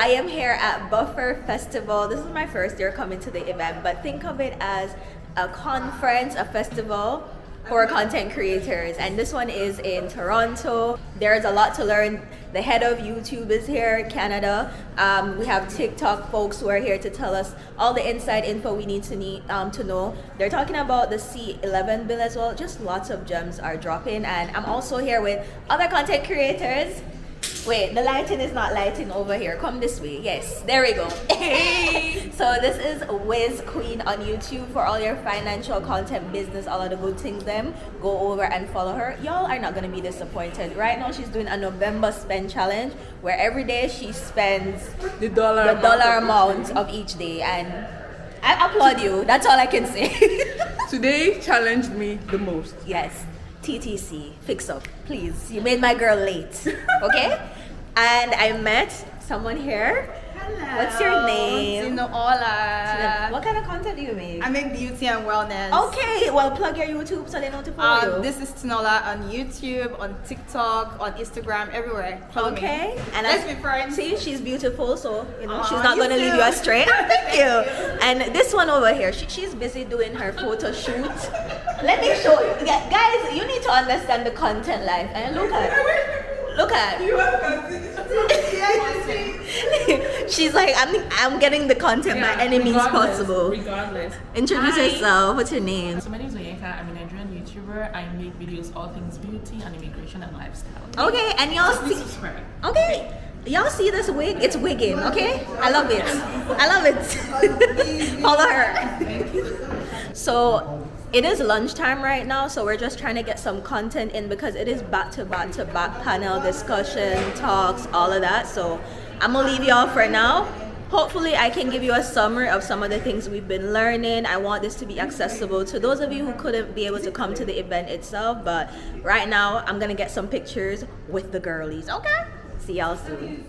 I am here at Buffer Festival. This is my first year coming to the event, but think of it as a conference, a festival for content creators, and this one is in Toronto. There's a lot to learn. The head of YouTube is here, Canada. We have TikTok folks who are here to tell us all the inside info we need to know. They're talking about the C-11 bill as well. Just lots of gems are dropping, and I'm also here with other content creators. Wait, the lighting is not lighting over here. Come this way. Yes, there we go. Hey! So this is Whiz Queen on YouTube for all your financial content, business, all of the good things. Them go over and follow her. Y'all are not gonna be disappointed. Right now, she's doing a November spend challenge where every day she spends the dollar amount of each day, and I applaud you. That's all I can say. Today challenged me the most. Yes. TTC, fix up, please. You made my girl late, okay? And I met someone here. Hello. What's your name? Tinuola. What kind of content do you make? I make beauty and wellness. Okay, well, plug your YouTube so they know to follow you. This is Tinuola on YouTube, on TikTok, on Instagram, everywhere. Follow me. And let's be friends. See, she's beautiful, so you know she's Aw, not you gonna leave too. you astray. Thank you. And this one over here, she's busy doing her photo shoot. Let me show you, guys. You need to understand the content life. And look at. She's like, I'm getting the content by any means possible. Regardless. Introduce yourself. What's your name? So my name is Onyeka. I'm a Nigerian YouTuber. I make videos all things beauty and immigration and lifestyle. Okay, and y'all see. Subscribe. Okay, y'all see this wig? It's wigging. Okay, I love it. I love it. Follow her. So. It is lunchtime right now, so we're just trying to get some content in because it is back to back panel discussion, talks, all of that. So I'm gonna leave y'all for now. Hopefully I can give you a summary of some of the things we've been learning. I want this to be accessible to those of you who couldn't be able to come to the event itself, but right now I'm gonna get some pictures with the girlies, okay? See y'all soon.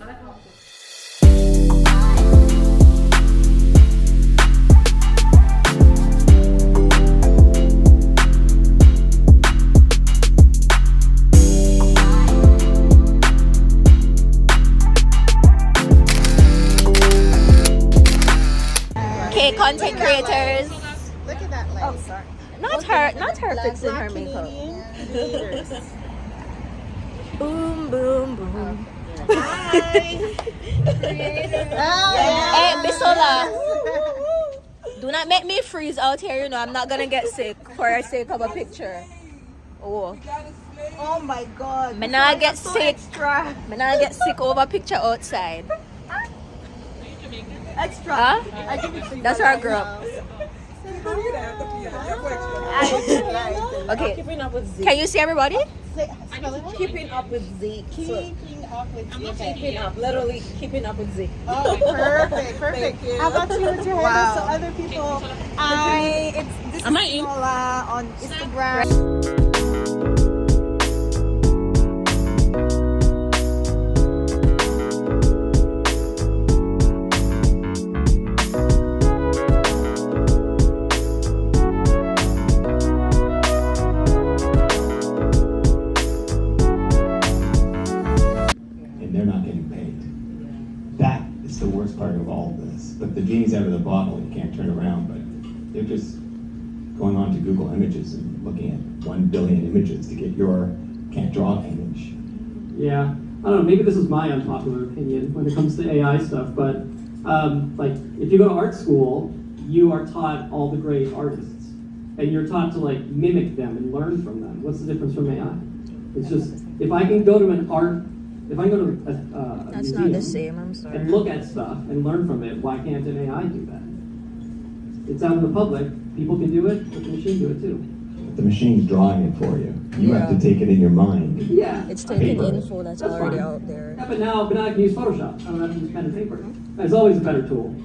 Content creators. Look at that light. Oh, sorry. Not her fixing her makeup. Boom, boom, boom. Hi. Hey, Bisola. Do not make me freeze out here, you know. I'm not gonna get sick for the sake of a picture. Oh. Oh my God. Me not get sick. Extra. Me not get sick over a picture outside. Extra. Huh? I give it to you. That's our girl. Okay. Keeping up with Zee. Can you see everybody? Keeping up with Zee. Keeping up with Zee K. Keeping up, literally keeping up with Zee. Oh, perfect. Thank you. How about you with your Wow. so other people? This is Am I in? Tinuola on Instagram. The worst part of all of this, but the genie's out of the bottle. You can't turn around, but they're just going on to Google Images and looking at 1 billion images to get your can't draw image. Yeah, I don't know, maybe this is my unpopular opinion when it comes to AI stuff, but like if you go to art school, you are taught all the great artists, and you're taught to like mimic them and learn from them. What's the difference from AI? It's just, if I can go to an art, if I go to a That's museum not the same, I'm sorry. and look at stuff and learn from it, why can't an AI do that? It's out in the public, people can do it, but the machine do it too. But the machine's drawing it for you. You have to take it in your mind. Yeah. It's taking Paper. info that's That's already fine. out there. Yeah, but now I can use Photoshop. I don't have to use pen and paper. It's always a better tool.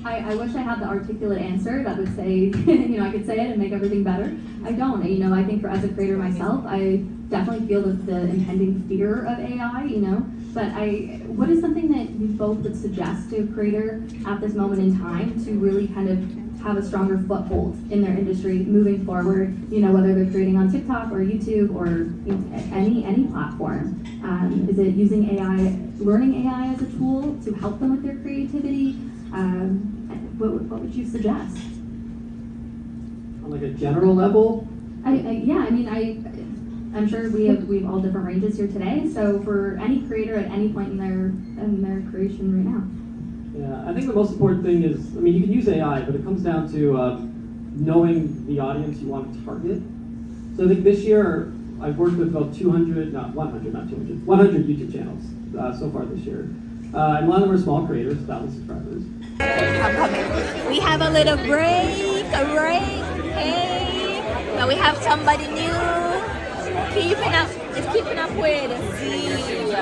I wish I had the articulate answer that would say, I could say it and make everything better. I don't. I think as a creator myself, I definitely feel the impending fear of AI, But what is something that you both would suggest to a creator at this moment in time to really kind of have a stronger foothold in their industry moving forward, whether they're creating on TikTok or YouTube or any platform? Is it using AI, learning AI as a tool to help them with their creativity? What would you suggest? On like a general level, I'm sure we have all different ranges here today. So for any creator at any point in their creation right now. yeah, I think the most important thing is, I mean, you can use AI, but it comes down to knowing the audience you want to target. So I think this year I've worked with about 100 YouTube channels so far this year. And a lot of them are small creators, 1,000 subscribers. I'm coming. We have a little break, Hey, now we have somebody new. Keeping up with Zee.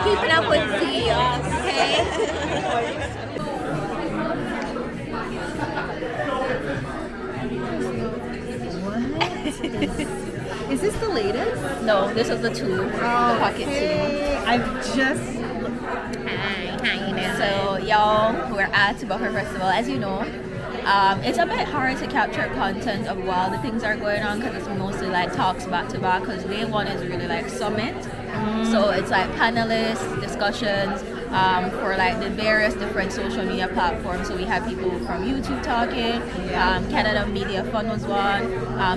Keeping up with Zee, okay? Is this the latest? No, this is the two, the pocket two. I've just. So y'all, we're at Buffer Festival, as you know. It's a bit hard to capture content of while the things are going on because it's mostly like talks back to back because day one is really like summit. So it's like panelists, discussions for like the various different social media platforms. So we have people from YouTube talking, Canada Media Fund was one,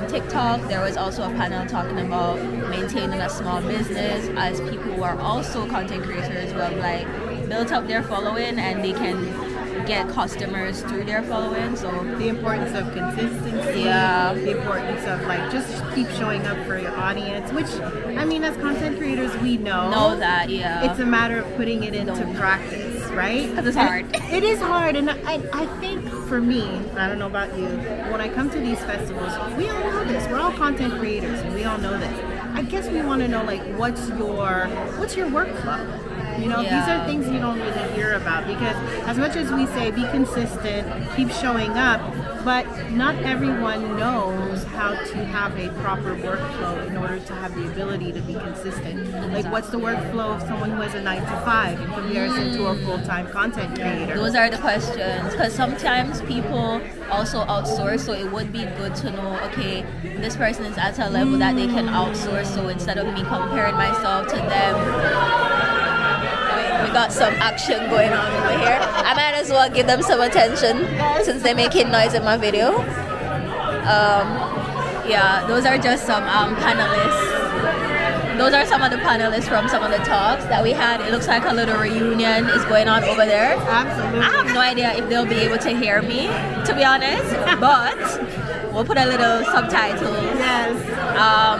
TikTok, there was also a panel talking about maintaining a small business as people who are also content creators who have like built up their following and they can get customers through their following. So The importance of consistency, the importance of like just keep showing up for your audience, which I mean as content creators we know that, it's a matter of putting it into practice, right? Because it's hard. It is hard, and I think for me, I don't know about you, when I come to these festivals, we all know this. We're all content creators, and we all know this. I guess we want to know like what's your workflow. You know, these are things you don't really hear about because as much as we say be consistent, keep showing up, but not everyone knows how to have a proper workflow in order to have the ability to be consistent. Like what's the workflow of someone who has a 9-to-5 in comparison to a full-time content creator? Those are the questions because sometimes people also outsource, so it would be good to know, okay, this person is at a level that they can outsource, so instead of me comparing myself to them, we got some action going on over here. I might as well give them some attention since they're making noise in my video. Those are just some panelists. Those are some of the panelists from some of the talks that we had. It looks like a little reunion is going on over there. Absolutely. I have no idea if they'll be able to hear me, to be honest, but we'll put a little subtitles. Yes.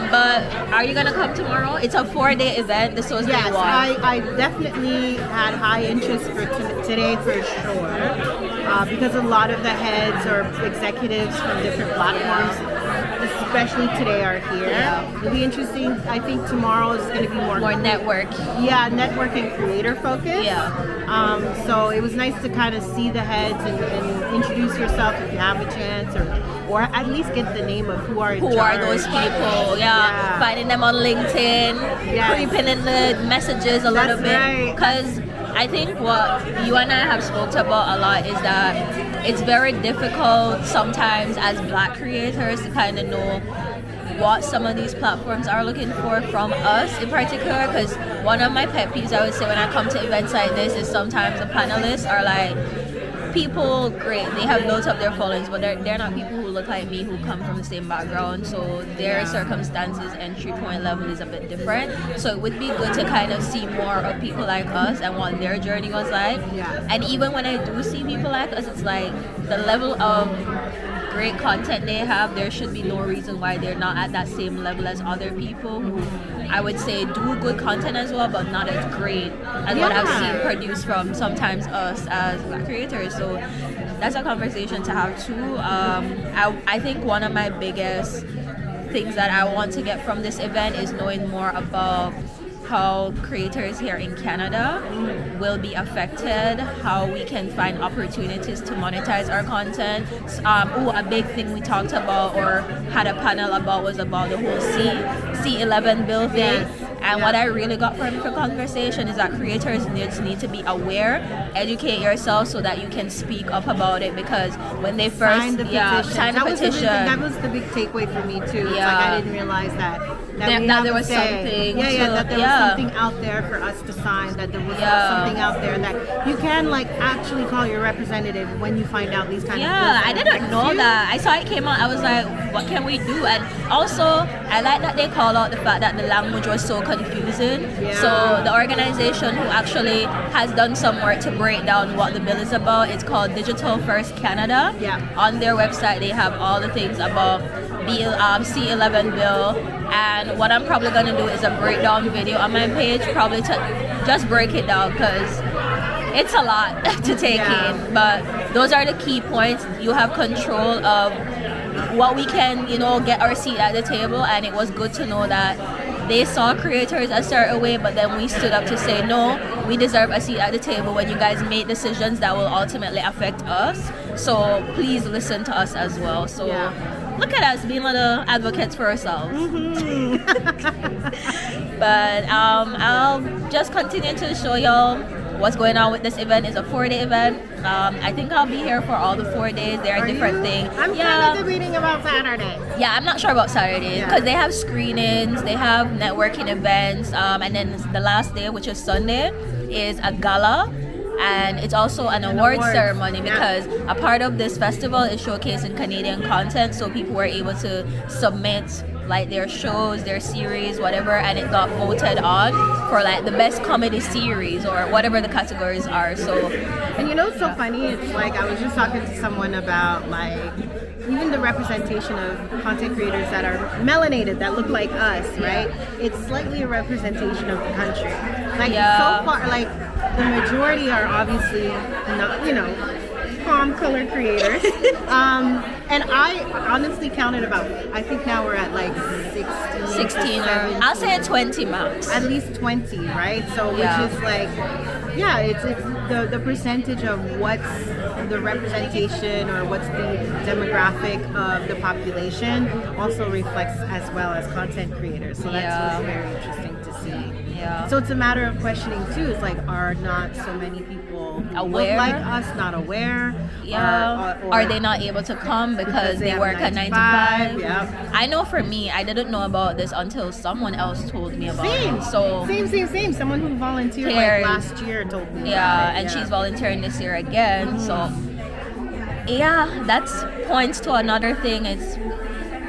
But are you gonna come tomorrow? It's a 4-day event. This was day one. I definitely had high interest for today for sure, because a lot of the heads or executives from different platforms, especially today, are here. It'll be interesting. I think tomorrow is going to be more network. Yeah, network and creator focus. So it was nice to kind of see the heads and introduce yourself if you have a chance, or at least get the name of who are those people. Finding them on LinkedIn, creeping in the messages a little bit, because I think what you and I have spoke about a lot is that it's very difficult sometimes as Black creators to kind of know what some of these platforms are looking for from us in particular, because one of my pet peeves I would say when I come to events like this is sometimes the panelists are like people, great, they have built up their followings, but they're not people who look like me who come from the same background, so their circumstances, entry point level is a bit different. So it would be good to kind of see more of people like us and what their journey was like. And even when I do see people like us, it's like the level of great content they have, there should be no reason why they're not at that same level as other people who I would say do good content as well, but not as great as what I've seen produced from sometimes us as Black creators. So that's a conversation to have too. I think one of my biggest things that I want to get from this event is knowing more about how creators here in Canada will be affected, how we can find opportunities to monetize our content. A big thing we talked about or had a panel about was about the whole C-11 bill thing. And what I really got from the conversation is that creators need to be aware, educate yourself so that you can speak up about it, because when they first sign the petition. That was the big takeaway for me too. It's like I didn't realize that that there was something. That there was something out there for us to sign, that there was something out there that you can like actually call your representative when you find out these kind of things. I didn't know that. I saw it came out. I was like, what can we do? And also, I like that they call out the fact that the language was so confusing. So the organization who actually has done some work to break down what the bill is about, it's called Digital First Canada. On their website, they have all the things about C-11 bill, and what I'm probably gonna do is a breakdown video on my page, probably to just break it down because it's a lot to take in. But those are the key points. You have control of what we can, get our seat at the table, and it was good to know that they saw creators a certain way, but then we stood up to say, no, we deserve a seat at the table when you guys make decisions that will ultimately affect us. So please listen to us as well. So look at us being little advocates for ourselves. But I'll just continue to show y'all what's going on with this event. It's a 4-day event. I think I'll be here for all the 4 days. There are different things. I'm kind of debating about Saturday. Yeah, I'm not sure about Saturday because they have screenings, they have networking events, and then the last day, which is Sunday, is a gala. And it's also an awards ceremony because a part of this festival is showcasing Canadian content, so people were able to submit like their shows, their series, whatever, and it got voted on for like the best comedy series or whatever the categories are. So, and it's so funny, it's like I was just talking to someone about like even the representation of content creators that are melanated, that look like us, right? It's slightly a representation of the country. Like so far, like the majority are obviously not, palm color creators. And I honestly counted about, I think now we're at like 16 or I'll say 20 max. At least 20, right? So which is like, it's the percentage of what's the representation or what's the demographic of the population also reflects as well as content creators. So that's what's very interesting to see. Yeah. So it's a matter of questioning too. It's like, are not so many people who aware, look like us not aware? Or are they not able to come because they work at 9 to 5? Yeah. I know for me, I didn't know about this until someone else told me about it. So same. Someone who volunteered like last year told me. And she's volunteering this year again. So that's points to another thing. It's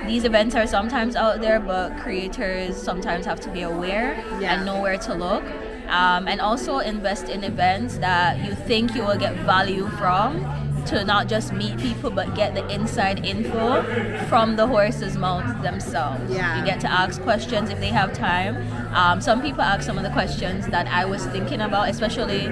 these events are sometimes out there, but creators sometimes have to be aware and know where to look. And also invest in events that you think you will get value from, to not just meet people but get the inside info from the horse's mouth themselves. You get to ask questions if they have time. Some people ask some of the questions that I was thinking about, especially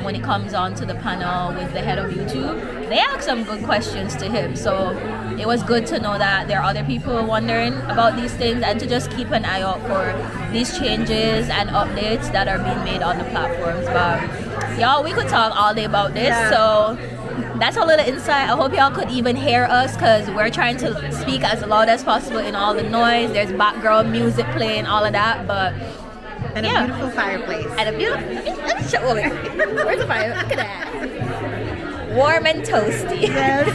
when it comes on to the panel with the head of YouTube. They ask some good questions to him, so it was good to know that there are other people wondering about these things, and to just keep an eye out for these changes and updates that are being made on the platforms. But y'all, we could talk all day about this, so that's a little insight. I hope y'all could even hear us, because we're trying to speak as loud as possible in all the noise. There's background music playing, all of that, but a beautiful fireplace. And a beautiful, let me show it. Where's the fire? Look at that. Warm and toasty. Yes.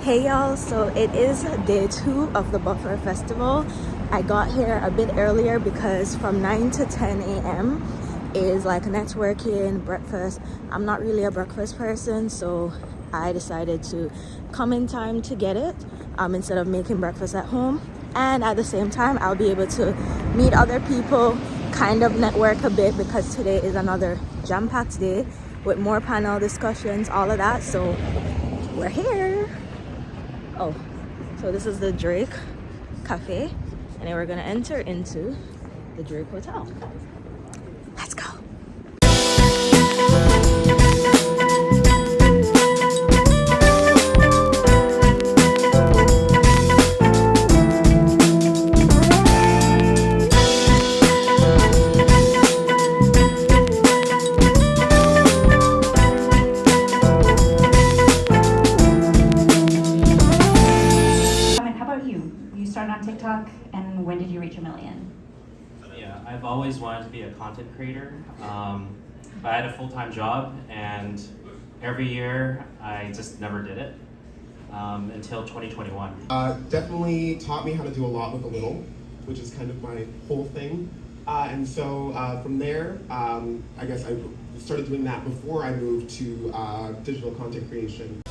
Hey y'all, so it is day 2 of the Buffer Festival. I got here a bit earlier because from 9 to 10 a.m. is like networking, breakfast. I'm not really a breakfast person, so I decided to come in time to get it instead of making breakfast at home. And at the same time, I'll be able to meet other people, kind of network a bit, because today is another jam-packed day with more panel discussions, all of that. So we're here. Oh, so this is the Drake Cafe, and then we're gonna enter into the Drake Hotel. Let's go. On TikTok, and when did you reach 1 million? Yeah, I've always wanted to be a content creator. I had a full-time job, and every year I just never did it. until 2021. Definitely taught me how to do a lot with a little, which is kind of my whole thing. And so from there, I guess I started doing that before I moved to digital content creation.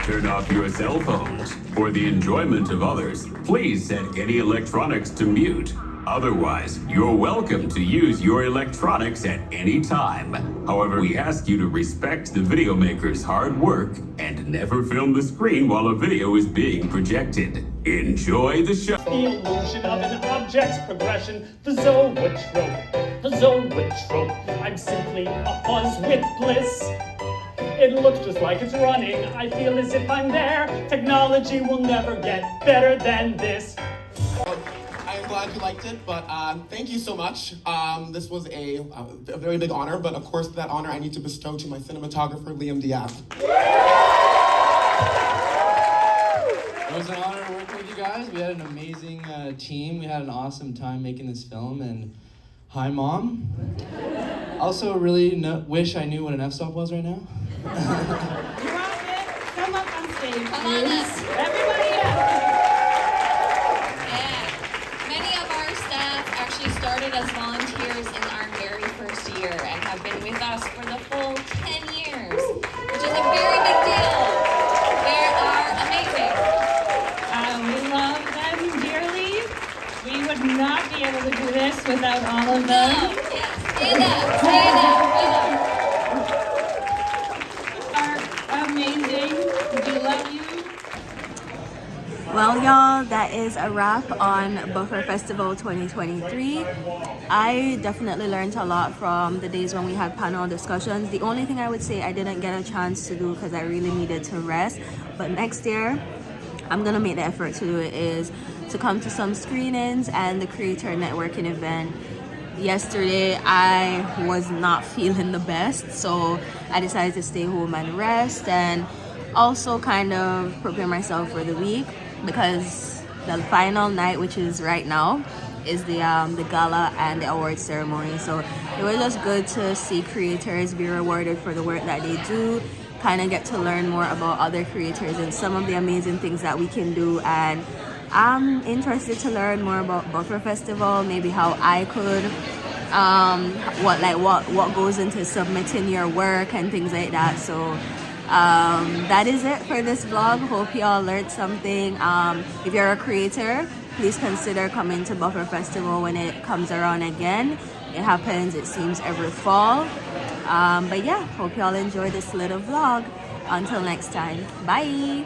Turn off your cell phones. For the enjoyment of others, please set any electronics to mute. Otherwise, you're welcome to use your electronics at any time. However, we ask you to respect the video maker's hard work and never film the screen while a video is being projected. Enjoy the show. The illusion of an object's progression, the zoetrope, the zoetrope. I'm simply a fuzz with bliss. It looks just like it's running. I feel as if I'm there. Technology will never get better than this. I'm glad you liked it, but thank you so much. This was a very big honor, but of course that honor I need to bestow to my cinematographer, Liam Diaz. It was an honor working with you guys. We had an amazing team. We had an awesome time making this film, and hi, Mom. Also, really wish I knew what an f-stop was right now. Come up on stage. Come on up. Everybody up. Yeah. Many of our staff actually started as volunteers in our very first year and have been with us for the full 10 years, which is a very big deal. They are amazing. We love them dearly. We would not be able to do this without all of them. No. Yes. Stand up. Stand up. Well, y'all, that is a wrap on Buffer Festival 2023. I definitely learned a lot from the days when we had panel discussions. The only thing I would say I didn't get a chance to do because I really needed to rest, but next year I'm gonna make the effort to do it, is to come to some screenings and the creator networking event. Yesterday I was not feeling the best, so I decided to stay home and rest and also kind of prepare myself for the week, because the final night, which is right now, is the gala and the award ceremony. So it was just good to see creators be rewarded for the work that they do, kind of get to learn more about other creators and some of the amazing things that we can do. And I'm interested to learn more about Buffer Festival, maybe how I could what goes into submitting your work and things like that. So that is it for this vlog. Hope you all learned something. If you're a creator, please consider coming to Buffer Festival when it comes around again. It happens, it seems, every fall. But yeah, hope you all enjoy this little vlog. Until next time, bye.